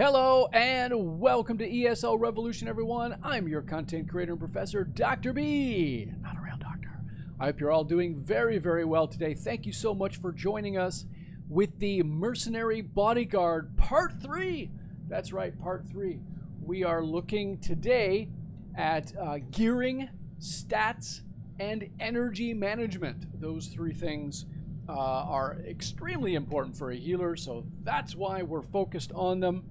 Hello and welcome to ESL Revolution, everyone. I'm your content creator and professor, Dr. B. Not a real doctor. I hope you're all doing very, very well today. Thank you so much for joining us with the Mercenary Bodyguard Part 3. That's right, Part 3. We are looking today at gearing, stats, and energy management. Those three things are extremely important for a healer, so that's why we're focused on them.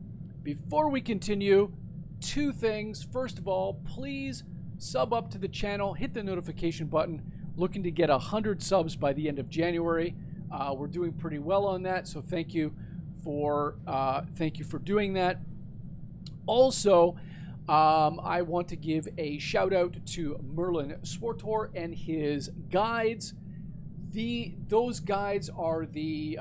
Before we continue, two things. First of all, please sub up to the channel, hit the notification button. Looking to get 100 subs by the end of January. We're doing pretty well on that, so thank you for doing that. Also, I want to give a shout out to Merlin Swartor and his guides. Those guides are the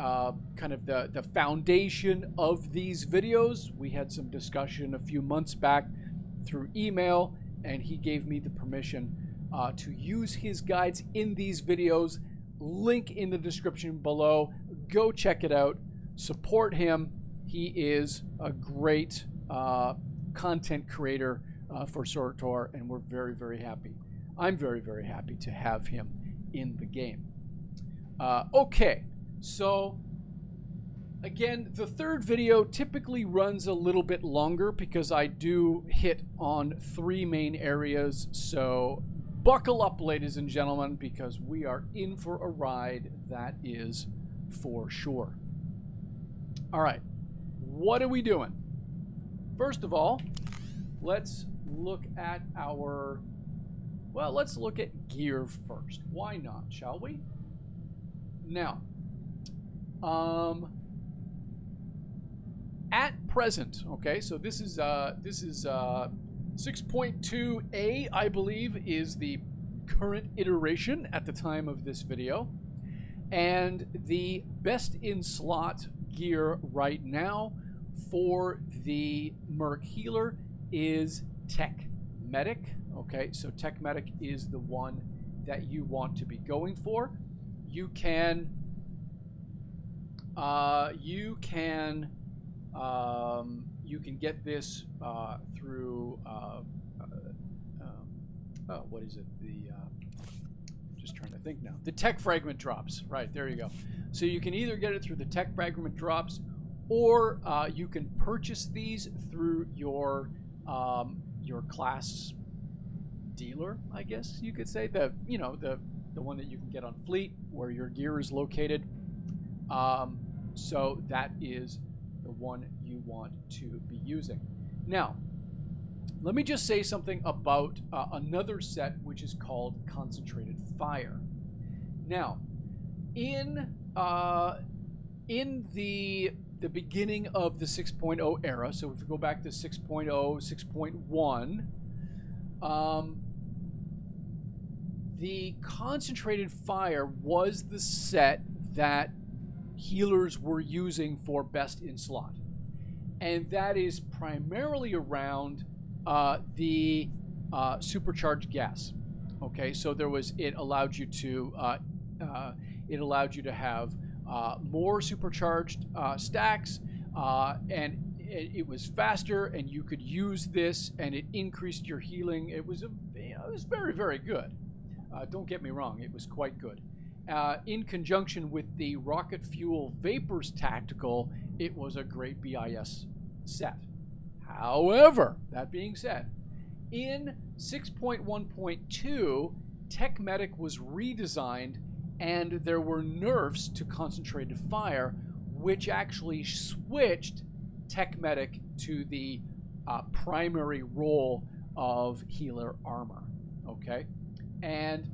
kind of the foundation of these videos. We had some discussion a few months back through email, and he gave me the permission to use his guides in these videos. Link in the description below. Go check it out. Support him. He is a great content creator for Swartor, and we're very, very happy. I'm very, very happy to have him in the game. Okay, so again, the third video typically runs a little bit longer because I do hit on three main areas. So buckle up, ladies and gentlemen, because we are in for a ride, that is for sure. All right, what are we doing? First of all, let's look at let's look at gear first. Why not, shall we? Now, at present, okay, so this is 6.2a, I believe, is the current iteration at the time of this video, and the best in slot gear right now for the Merc healer is Tech Medic. Okay, so Tech Medic is the one that you want to be going for. You can get this through what is it? Just trying to think now. The Tech Fragment drops. Right, there you go. So you can either get it through the Tech Fragment drops, or you can purchase these through your class dealer, I guess you could say. The one that you can get on Fleet, where your gear is located. So that is the one you want to be using. Now, let me just say something about another set, which is called Concentrated Fire. Now, in the beginning of the 6.0 era, so if we go back to 6.0, 6.1, the Concentrated Fire was the set that healers were using for best in slot. And that is primarily around the supercharged gas. Okay, so it allowed you to have more supercharged stacks, and it was faster, and you could use this, and it increased your healing. It was very, very good. Don't get me wrong, it was quite good. In conjunction with the Rocket Fuel Vapors Tactical, it was a great BIS set. However, that being said, in 6.1.2, Tech Medic was redesigned, and there were nerfs to Concentrated Fire, which actually switched Tech Medic to the primary role of healer armor. Okay? And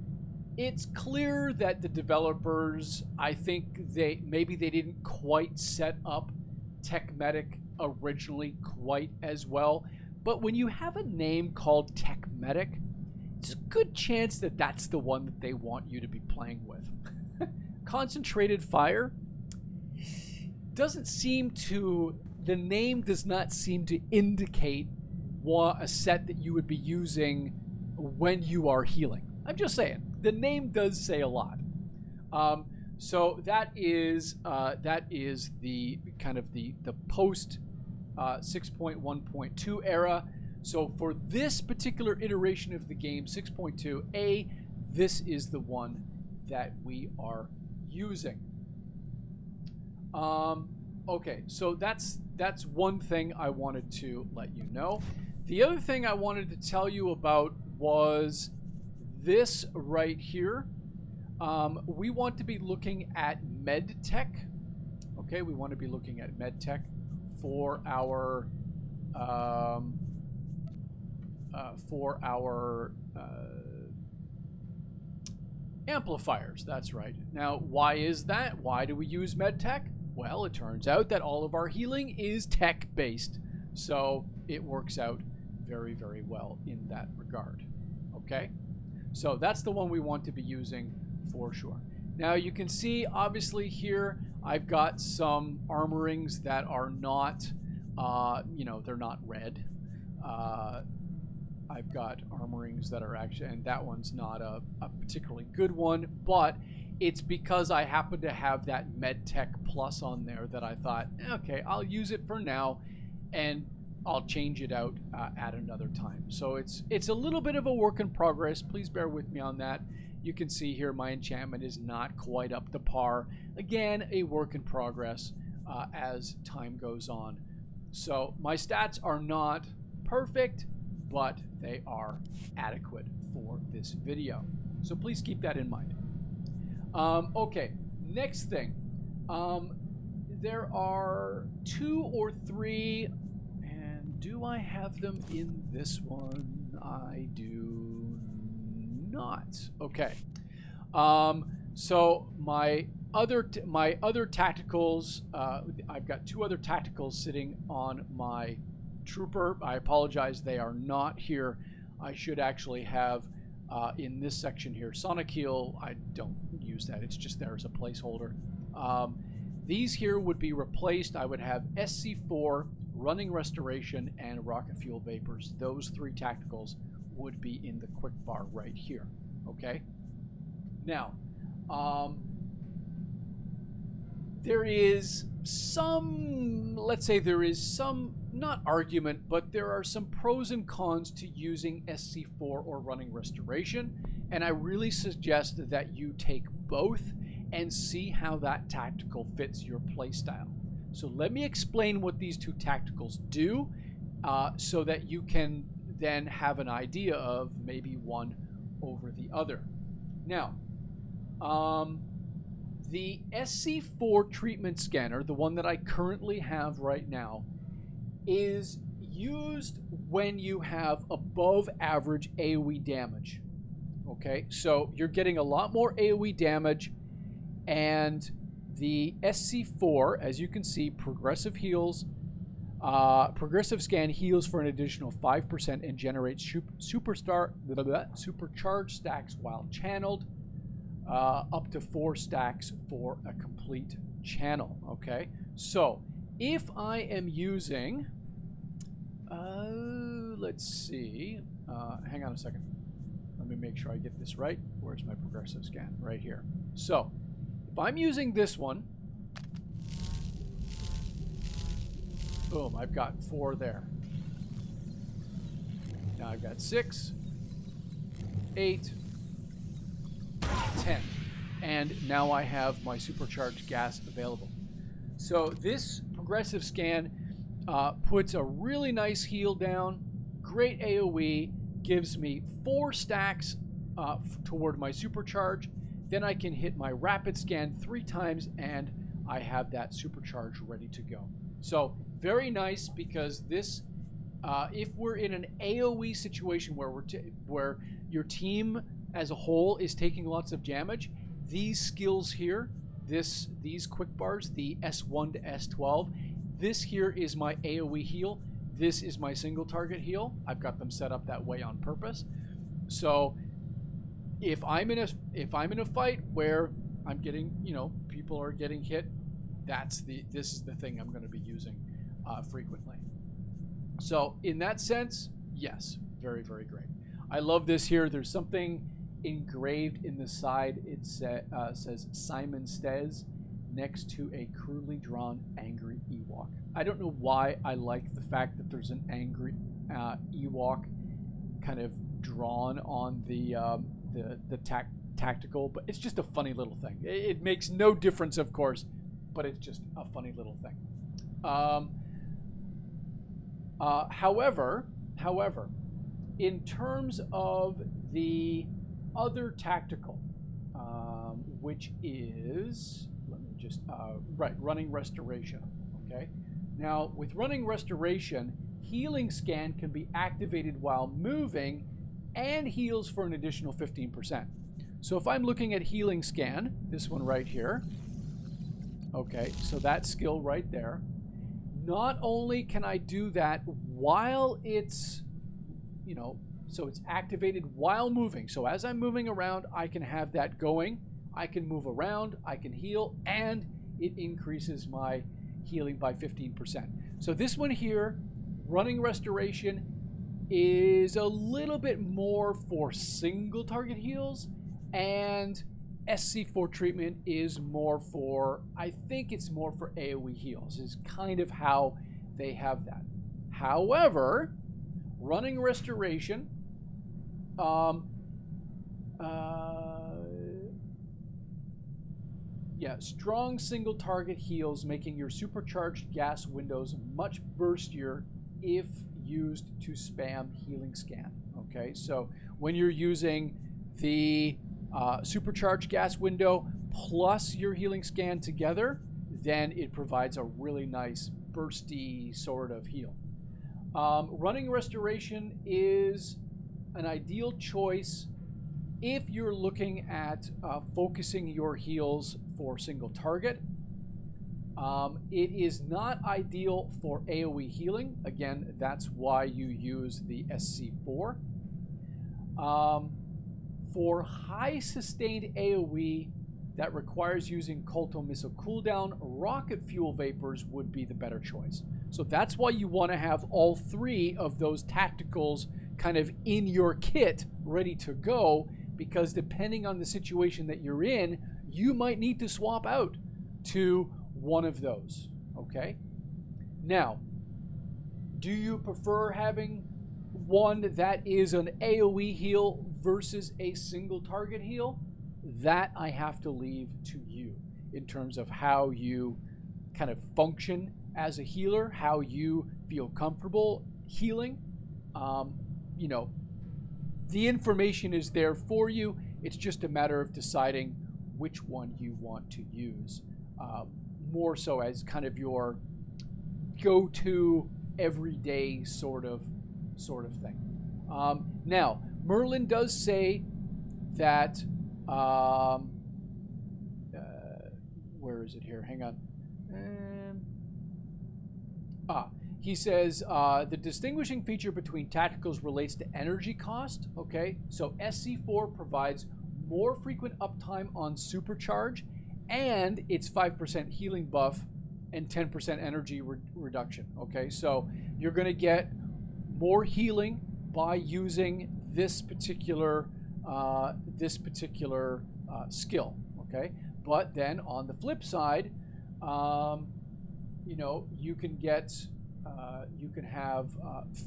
it's clear that the developers, I think maybe they didn't quite set up Tech Medic originally quite as well. But when you have a name called Tech Medic, it's a good chance that that's the one that they want you to be playing with. Concentrated Fire the name does not seem to indicate a set that you would be using when you are healing. I'm just saying, the name does say a lot. So that is the kind of the post 6.1.2 era. So for this particular iteration of the game, 6.2A, this is the one that we are using. Okay, so that's one thing I wanted to let you know. The other thing I wanted to tell you about was this right here. We want to be looking at med tech. Okay, we want to be looking at med tech for our amplifiers. That's right. Now, why is that? Why do we use med tech? Well, it turns out that all of our healing is tech based, so it works out very, very well in that regard. Okay, so that's the one we want to be using for sure. Now you can see obviously here I've got some armorings that are not they're not red. I've got armorings that are actually, and that one's not a particularly good one, but it's because I happen to have that MedTech Plus on there that I thought, okay, I'll use it for now, and I'll change it out at another time. So it's a little bit of a work in progress. Please bear with me on that. You can see here my enchantment is not quite up to par. Again, a work in progress as time goes on. So my stats are not perfect, but they are adequate for this video. So please keep that in mind. Okay, next thing. There are 2 or 3, and do I have them in this one? I do not. Okay. So my other tacticals, I've got 2 other tacticals sitting on my trooper. I apologize, they are not here. I should actually have in this section here Sonic Heal. I don't use that, it's just there as a placeholder. These here would be replaced. I would have SC4, Running Restoration, and Rocket Fuel Vapors. Those 3 tacticals would be in the quick bar right here. Okay, now there is some, let's say there is some, not argument, but there are some pros and cons to using SC4 or Running Restoration, and I really suggest that you take both and see how that tactical fits your playstyle. So let me explain what these 2 tacticals do so that you can then have an idea of maybe one over the other. Now, the SC4 treatment scanner, the one that I currently have right now, is used when you have above average AoE damage. Okay, so you're getting a lot more AoE damage, and the SC4, as you can see, progressive scan heals for an additional 5% and generates supercharged stacks while channeled, up to 4 stacks for a complete channel. Okay, so if I am using, let's see, hang on a second. Let me make sure I get this right. Where's my progressive scan? Right here. So if I'm using this one, boom, I've got 4 there. Now I've got 6, 8, 10. And now I have my supercharged gas available. So this progressive scan puts a really nice heal down, great AoE, gives me 4 stacks toward my supercharge. Then I can hit my rapid scan 3 times and I have that supercharge ready to go. So very nice, because this, if we're in an AoE situation where your team as a whole is taking lots of damage, these skills here, these quick bars, the S1 to S12, this here is my AoE heal. This is my single target heal. I've got them set up that way on purpose. So if I'm in a fight where I'm getting, people are getting hit, this is the thing I'm going to be using frequently. So in that sense, yes, very, very great. I love this here. There's something engraved in the side. It says Simon Stez, next to a crudely drawn angry Ewok. I don't know why I like the fact that there's an angry Ewok kind of drawn on the tactical, but it's just a funny little thing. It makes no difference, of course, but it's just a funny little thing. However, in terms of the other tactical, which is, let me just, running restoration, okay? Now, with running restoration, healing scan can be activated while moving and heals for an additional 15%. So if I'm looking at healing scan, this one right here, okay, so that skill right there, not only can I do that while it's, so it's activated while moving. So as I'm moving around, I can have that going. I can move around, I can heal, and it increases my healing by 15%. So this one here, running restoration, is a little bit more for single target heals, and SC4 treatment is more for, I think it's more for AoE heals, is kind of how they have that. However, running restoration, strong single target heals, making your supercharged gas windows much burstier if used to spam healing scan. Okay, so when you're using the supercharged gas window plus your healing scan together, then it provides a really nice bursty sort of heal. Running restoration is an ideal choice if you're looking at focusing your heals for single target. It is not ideal for AoE healing. Again, that's why you use the SC4. For high sustained AoE that requires using Kolto missile cooldown, rocket fuel vapors would be the better choice. So that's why you want to have all three of those tacticals kind of in your kit ready to go, because depending on the situation that you're in, you might need to swap out to one of those, okay? Now, do you prefer having one that is an AoE heal versus a single target heal? That I have to leave to you in terms of how you kind of function as a healer, how you feel comfortable healing. The information is there for you. It's just a matter of deciding which one you want to use, more so as kind of your go-to everyday sort of thing. Now, Merlin does say that, where is it here? Hang on. He says the distinguishing feature between tacticals relates to energy cost. Okay, so SC4 provides more frequent uptime on supercharge, and it's 5% healing buff and 10% energy reduction. Okay, so you're going to get more healing by using this particular skill. Okay, but then on the flip side, you can have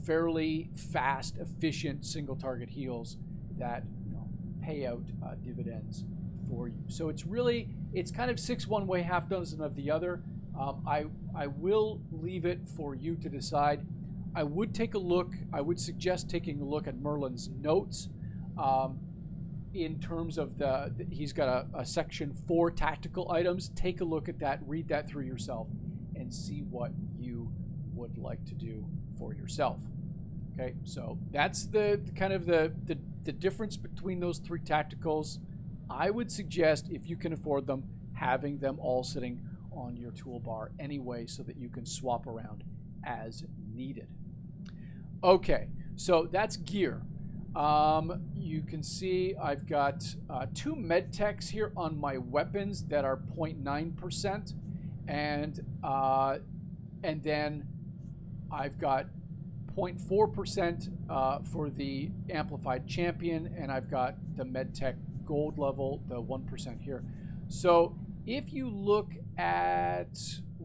fairly fast, efficient single target heals that pay out dividends for you. So it's kind of 6 one way, half dozen of the other. I will leave it for you to decide. I would suggest taking a look at Merlin's notes in terms of he's got a section for tactical items. Take a look at that, read that through yourself, and see what you would like to do for yourself. Okay, so that's the kind of the difference between those three tacticals. I would suggest, if you can afford them, having them all sitting on your toolbar anyway, so that you can swap around as needed. Okay, so that's gear. You can see I've got 2 med techs here on my weapons that are 0.9%, and then I've got 0.4% for the amplified champion, and I've got the med tech gold level, the 1% here. So If you look at,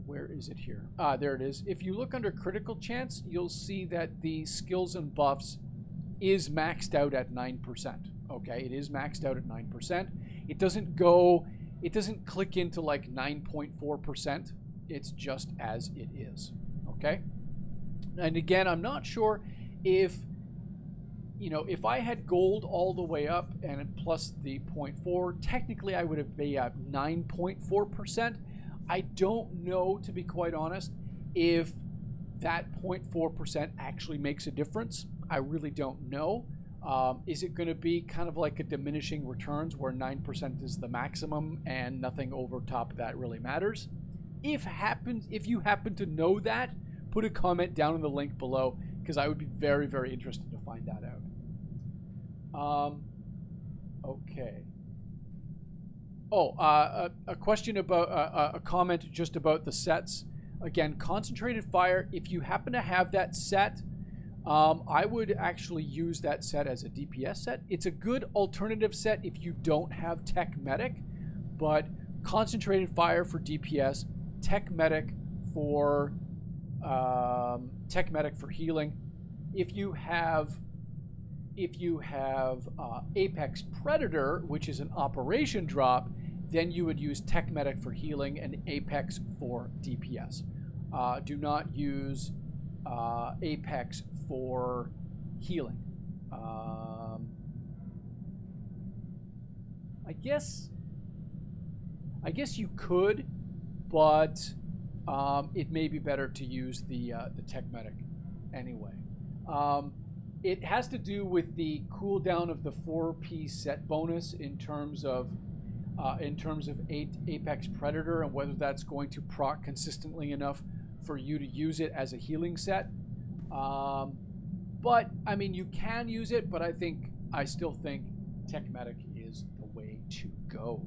where is it here? There it is. If you look under critical chance, you'll see that the skills and buffs is maxed out at 9%. Okay, it is maxed out at 9%. It doesn't click into like 9.4%. It's just as it is. Okay. And again, I'm not sure if, if I had gold all the way up and plus the 0.4, technically I would have been at 9.4%. I don't know, to be quite honest, if that 0.4% actually makes a difference. I really don't know. Is it going to be kind of like a diminishing returns where 9% is the maximum and nothing over top of that really matters? If you happen to know that, put a comment down in the link below, because I would be very, very interested to find that out. Okay. Oh, a question about a comment just about the sets. Again, concentrated fire. If you happen to have that set, I would actually use that set as a DPS set. It's a good alternative set if you don't have Tech Medic, but concentrated fire for DPS, Tech Medic for healing. If you have Apex Predator, which is an operation drop, then you would use Tech Medic for healing and Apex for DPS. Do not use Apex for healing. I guess you could, but it may be better to use the Tech Medic anyway. It has to do with the cooldown of the 4-piece set bonus in terms of Apex Predator, and whether that's going to proc consistently enough for you to use it as a healing set. But I mean, you can use it, but I still think Tech Medic is the way to go.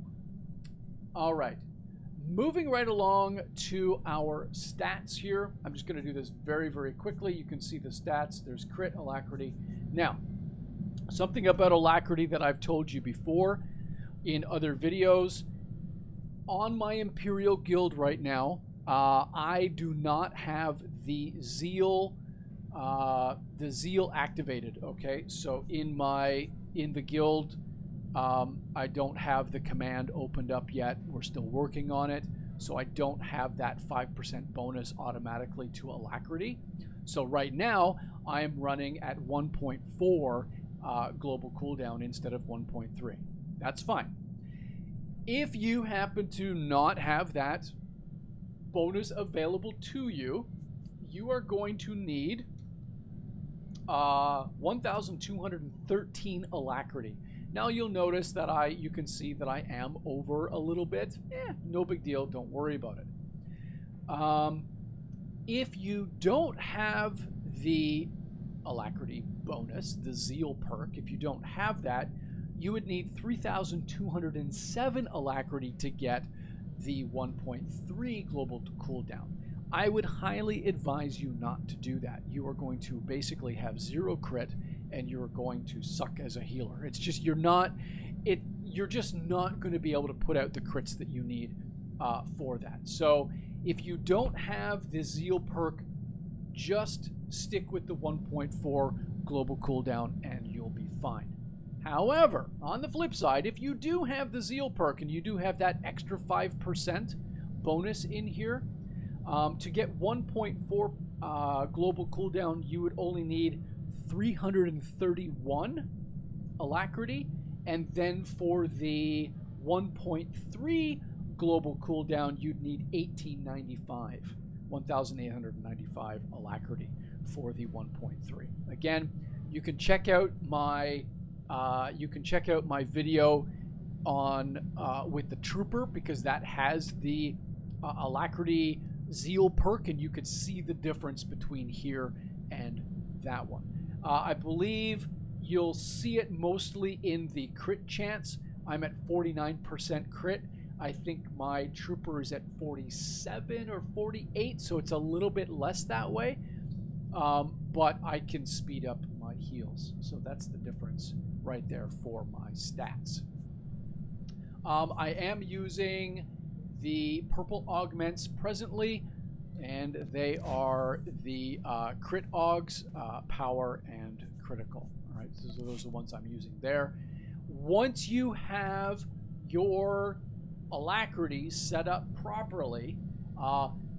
All right, moving right along to our stats here. I'm just going to do this very, very quickly. You can see the stats. There's crit, alacrity. Now, something about alacrity that I've told you before in other videos. On my Imperial Guild right now, I do not have the zeal activated. Okay, so in the guild, I don't have the command opened up yet. We're still working on it, so I don't have that 5% bonus automatically to alacrity. So right now I am running at 1.4 global cooldown instead of 1.3. That's fine. If you happen to not have that bonus available to you, you are going to need 1,213 alacrity. Now you'll notice that you can see that I am over a little bit. No big deal. Don't worry about it. If you don't have the alacrity bonus, the zeal perk, if you don't have that, you would need 3,207 alacrity to get the 1.3 global cooldown. I would highly advise you not to do that. You are going to basically have 0 crit, and you're going to suck as a healer. It's just you're just not going to be able to put out the crits that you need for that. So if you don't have the zeal perk, just stick with the 1.4 global cooldown and you'll be fine. However, on the flip side, if you do have the zeal perk and you do have that extra 5% bonus in here, to get 1.4 global cooldown, you would only need 331 alacrity, and then for the 1.3 global cooldown, you'd need 1,895 alacrity for the 1.3. Again, you can check out my video on with the trooper, because that has the alacrity zeal perk, and you could see the difference between here and that one. I believe you'll see it mostly in the crit chance. I'm at 49% crit. I think my trooper is at 47 or 48, so it's a little bit less that way. But I can speed up my heals, so that's the difference right there for my stats. I am using the purple augments presently, and they are the crit augs, power, and critical. All right, so those are the ones I'm using there. Once you have your alacrity set up properly,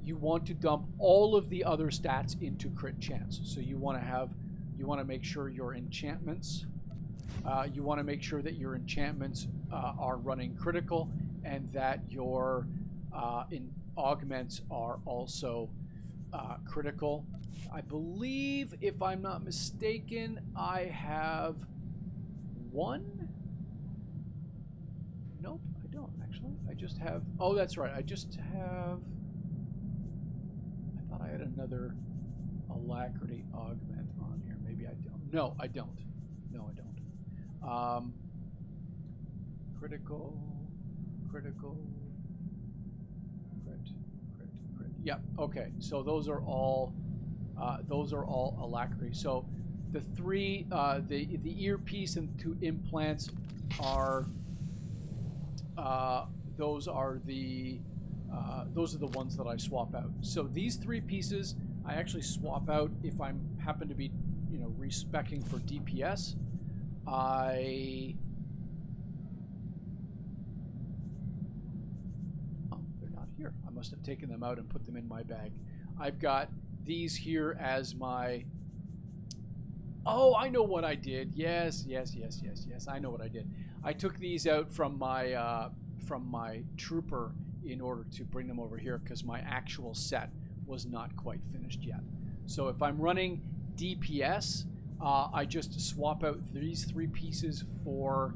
you want to dump all of the other stats into crit chance. So you want to make sure your enchantments, you want to make sure that your enchantments are running critical, and that your augments are also critical. I believe, if I'm not mistaken, I have one. Nope, I don't actually. I just have. Oh, that's right. I just have. I thought I had another alacrity augment on here. Maybe I don't. No, I don't. No, I don't. Critical, critical, crit. Yep. Okay. So those are all alacrity. So the three, the earpiece and 2 implants are. Those are the ones that I swap out. So these 3 pieces I actually swap out if I happen to be, respecking for DPS. They're not here. I must have taken them out and put them in my bag. I've got these here as my. Oh, I know what I did. Yes. I know what I did. I took these out from my trooper in order to bring them over here because my actual set was not quite finished yet. So if I'm running DPS, I just swap out these 3 pieces for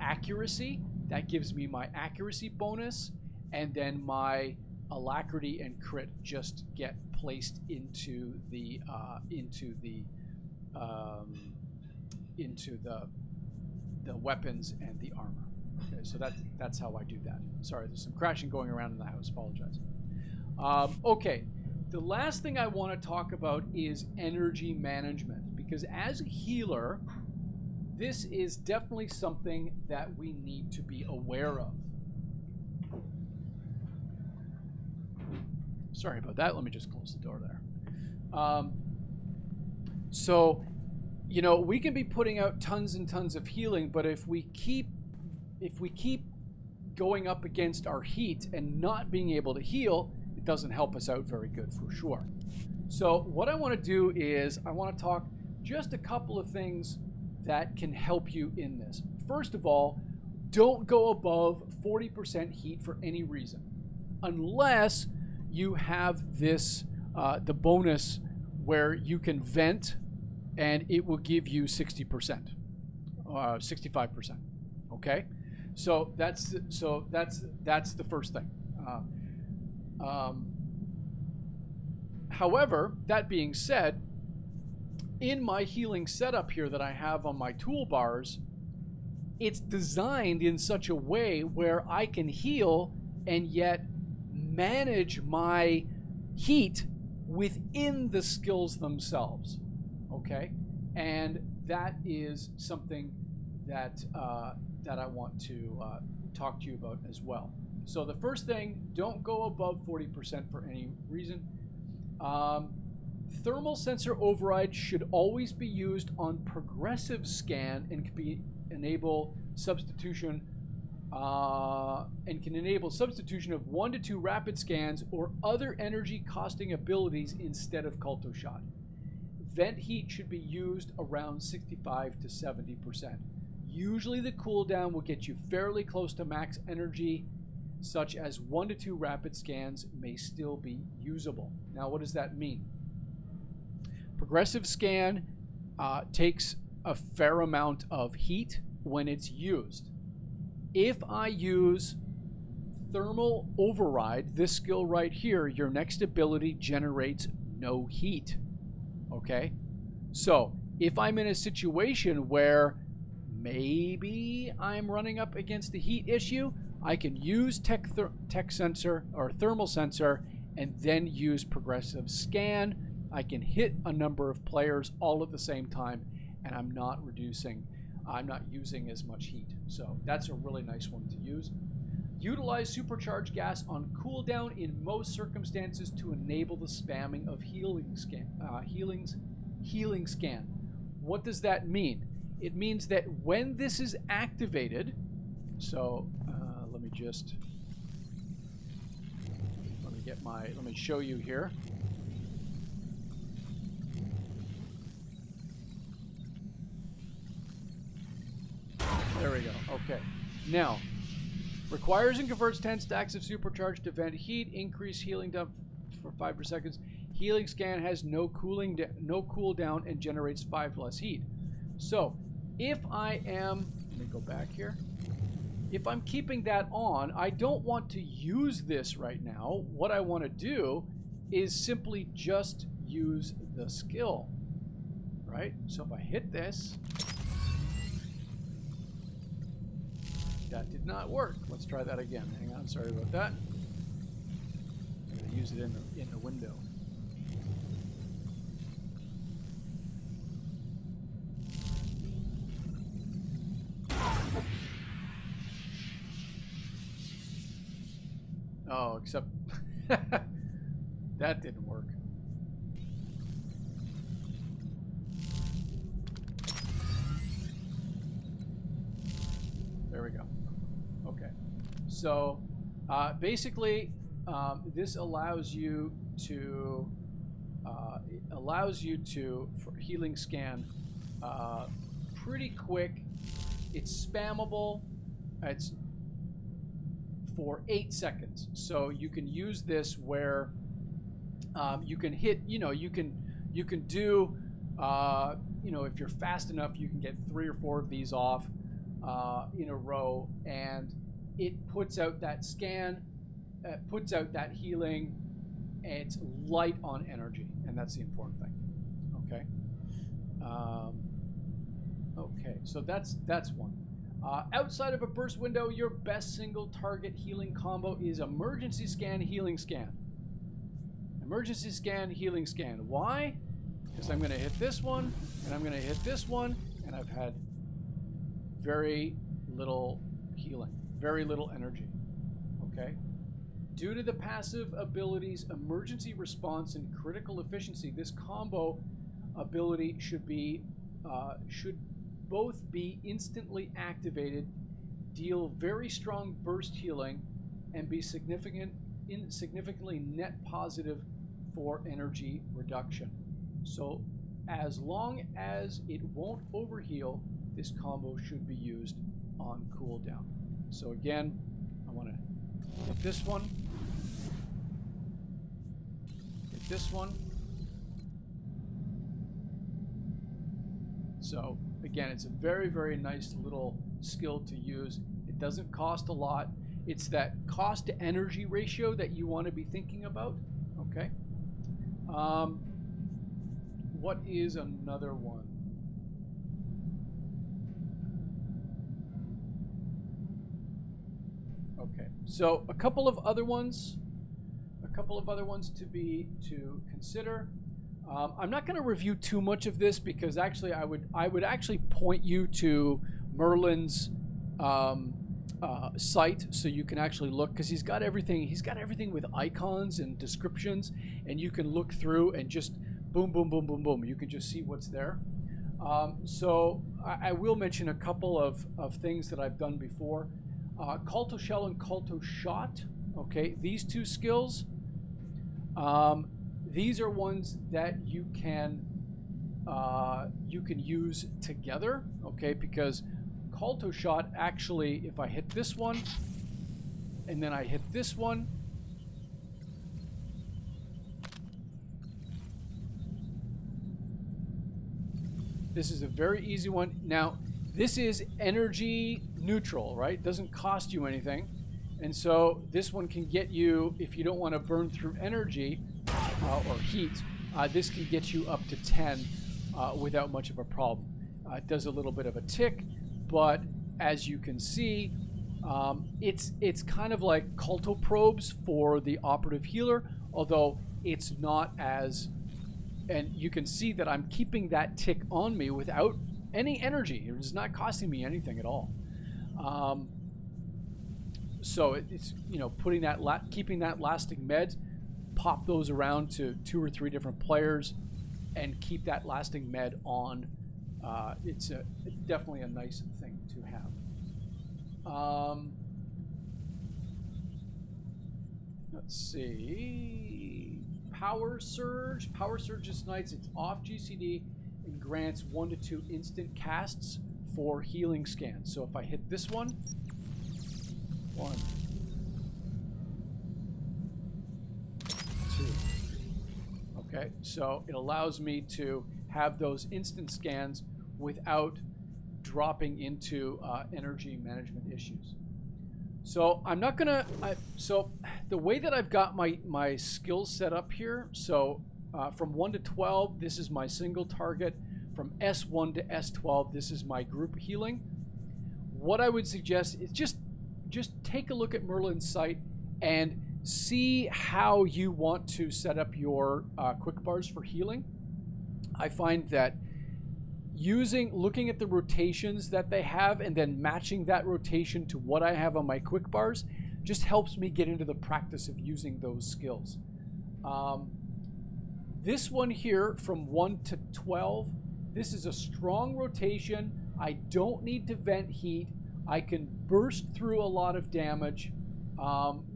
accuracy. That gives me my accuracy bonus, and then my alacrity and crit just get placed into the weapons and the armor. Okay, so that's how I do that. Sorry, there's some crashing going around in the house. Apologize. Okay, the last thing I want to talk about is energy management, because as a healer, this is definitely something that we need to be aware of. Sorry about that. Let me just close the door there. So, we can be putting out tons and tons of healing, but if we keep going up against our heat and not being able to heal, it doesn't help us out very good for sure. So what I want to do is I want to talk just a couple of things that can help you in this. First of all, don't go above 40% heat for any reason, unless you have this the bonus where you can vent and it will give you 60%, 65%. Okay, so that's the first thing. However, that being said, in my healing setup here that I have on my toolbars, it's designed in such a way where I can heal and yet manage my heat within the skills themselves. Okay, and that is something that that I want to talk to you about as well. So the first thing, don't go above 40% for any reason. Thermal sensor override should always be used on progressive scan and can enable substitution of 1 to 2 rapid scans or other energy costing abilities instead of Culto Shot. Vent heat should be used around 65 to 70%. Usually the cooldown will get you fairly close to max energy, such as 1 to 2 rapid scans may still be usable. Now, what does that mean? Progressive scan takes a fair amount of heat when it's used. If I use thermal override, this skill right here, your next ability generates no heat. Okay? So, if I'm in a situation where maybe I'm running up against a heat issue, I can use tech sensor or thermal sensor and then use progressive scan. I can hit a number of players all at the same time, and I'm not using as much heat. So that's a really nice one to use. Utilize supercharged gas on cooldown in most circumstances to enable the spamming of healing scan. What does that mean? It means that when this is activated, so let me show you here. There we go. Okay. Now, requires and converts 10 stacks of supercharged to vent heat, increase healing down for 5 per second. Healing scan has no cooldown and generates 5 less heat. So, if I am, let me go back here. If I'm keeping that on, I don't want to use this right now. What I want to do is simply just use the skill, right? So if I hit this, that did not work. Let's try that again. Hang on, sorry about that. I'm going to use it in the window. Oh, except that didn't work. There we go. Okay. So basically, this allows you to for healing scan pretty quick. It's spammable. It's for 8 seconds. So you can use this where you can hit, you can do, if you're fast enough, you can get 3 or 4 of these off in a row, and it puts out that scan, puts out that healing, and it's light on energy, and that's the important thing. Okay. Okay, so that's one. Outside of a burst window, your best single target healing combo is emergency scan, healing scan. Emergency scan, healing scan. Why? Because I'm going to hit this one, and I'm going to hit this one, and I've had very little healing, very little energy. Okay? Due to the passive abilities emergency response and critical efficiency, this combo ability should both be instantly activated, deal very strong burst healing, and be significantly net positive for energy reduction. So as long as it won't overheal, this combo should be used on cooldown. So again, I want to hit this one, hit this one. So again, it's a very, very nice little skill to use. It doesn't cost a lot. It's that cost to energy ratio that you want to be thinking about. Okay. What is another one? Okay, so a couple of other ones to consider. I'm not going to review too much of this because actually I would actually point you to Merlin's site so you can actually look, because he's got everything with icons and descriptions, and you can look through and just boom, boom, boom, boom, boom. You can just see what's there. So I will mention a couple of things that I've done before. Culto Shell and Culto Shot. Okay, these two skills. These are ones that you can use together. Okay, because Culto Shot actually, if I hit this one and then I hit this one, this is a very easy one. Now, this is energy neutral, right? Doesn't cost you anything. And so this one can get you, if you don't want to burn through energy or heat, this can get you up to 10 without much of a problem. It does a little bit of a tick, but as you can see, it's kind of like culto probes for the operative healer, although it's not as, and you can see that I'm keeping that tick on me without any energy. It's not costing me anything at all. So it's, you know, putting that keeping that lasting med, pop those around to 2 or 3 different players, and keep that lasting med on. It's definitely a nice thing to have. Let's see. Power Surge. Power Surge is nice. It's off GCD and grants 1 to 2 instant casts for healing scans. So if I hit this one, 1, 2. Okay, so it allows me to have those instant scans without dropping into energy management issues. So I'm not gonna. So the way that I've got my skills set up here. So from 1 to 12, this is my single target. From S1 to S12, this is my group healing. What I would suggest is just take a look at Merlin's site and see how you want to set up your quick bars for healing. I find that looking at the rotations that they have and then matching that rotation to what I have on my quick bars just helps me get into the practice of using those skills. This one here from 1 to 12, this is a strong rotation. I don't need to vent heat. I can burst through a lot of damage,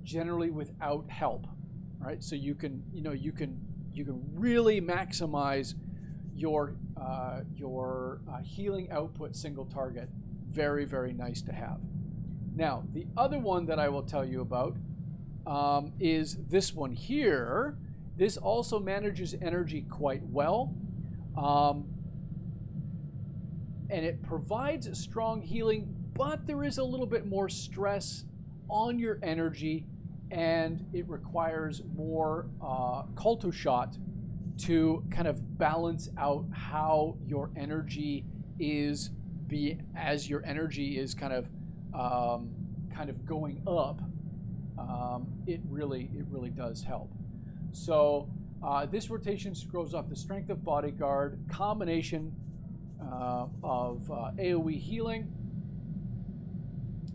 generally without help. Right? So you can really maximize your healing output single target. Very, very nice to have. Now, the other one that I will tell you about is this one here. This also manages energy quite well. And it provides strong healing, but there is a little bit more stress on your energy, and it requires more culto shot to kind of balance out how your energy is as your energy is kind of going up. It really does help. So this rotation scrolls off the strength of bodyguard, combination of AoE healing,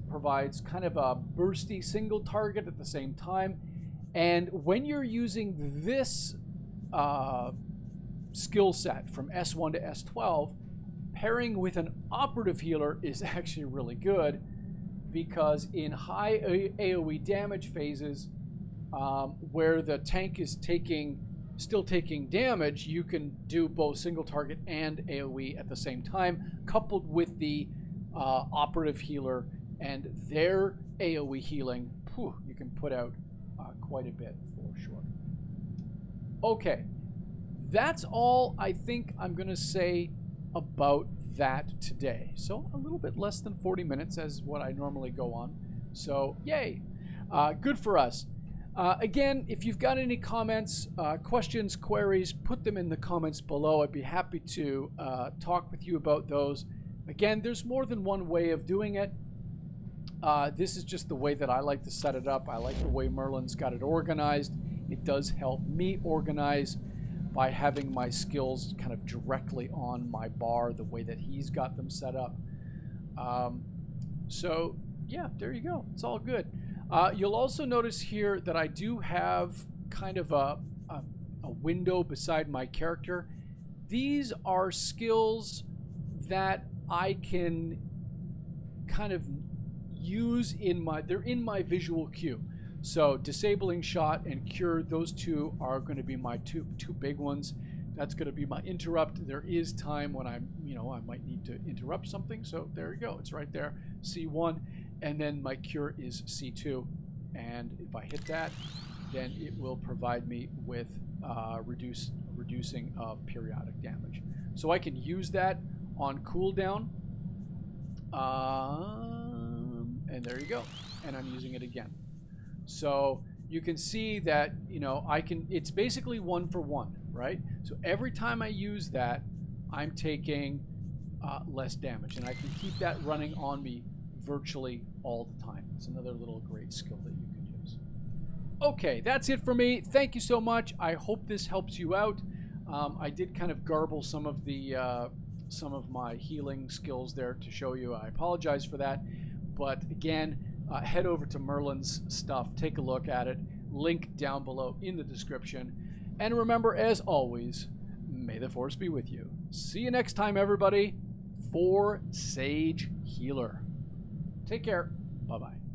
provides kind of a bursty single target at the same time. And when you're using this skill set from S1 to S12, pairing with an operative healer is actually really good, because in high AoE damage phases, where the tank is still taking damage, you can do both single target and AoE at the same time, coupled with the operative healer and their AoE healing. You can put out quite a bit for sure. Okay, that's all I think I'm going to say about that today. So a little bit less than 40 minutes as what I normally go on. So yay, good for us. Again, if you've got any comments, questions, queries, put them in the comments below. I'd be happy to talk with you about those. Again, there's more than one way of doing it. This is just the way that I like to set it up. I like the way Merlin's got it organized. It does help me organize by having my skills kind of directly on my bar, the way that he's got them set up. So yeah, there you go. It's all good. You'll also notice here that I do have kind of a window beside my character. These are skills that I can kind of use they're in my visual cue. So disabling shot and cure, those two are going to be my two big ones. That's going to be my interrupt. There is time when I might need to interrupt something. So there you go. It's right there. C1. And then my cure is C2. And if I hit that, then it will provide me with reducing of periodic damage. So I can use that on cooldown. And there you go. And I'm using it again. So you can see that, it's basically 1 for 1, right? So every time I use that, I'm taking less damage. And I can keep that running on me virtually all the time. It's another little great skill that you can use. Okay, that's it for me. Thank you so much. I hope this helps you out. I did kind of garble some of my healing skills there to show you. I apologize for that. But again, head over to Merlin's stuff. Take a look at it. Link down below in the description. And remember, as always, may the Force be with you. See you next time, everybody, for Sage Healer. Take care. Bye-bye.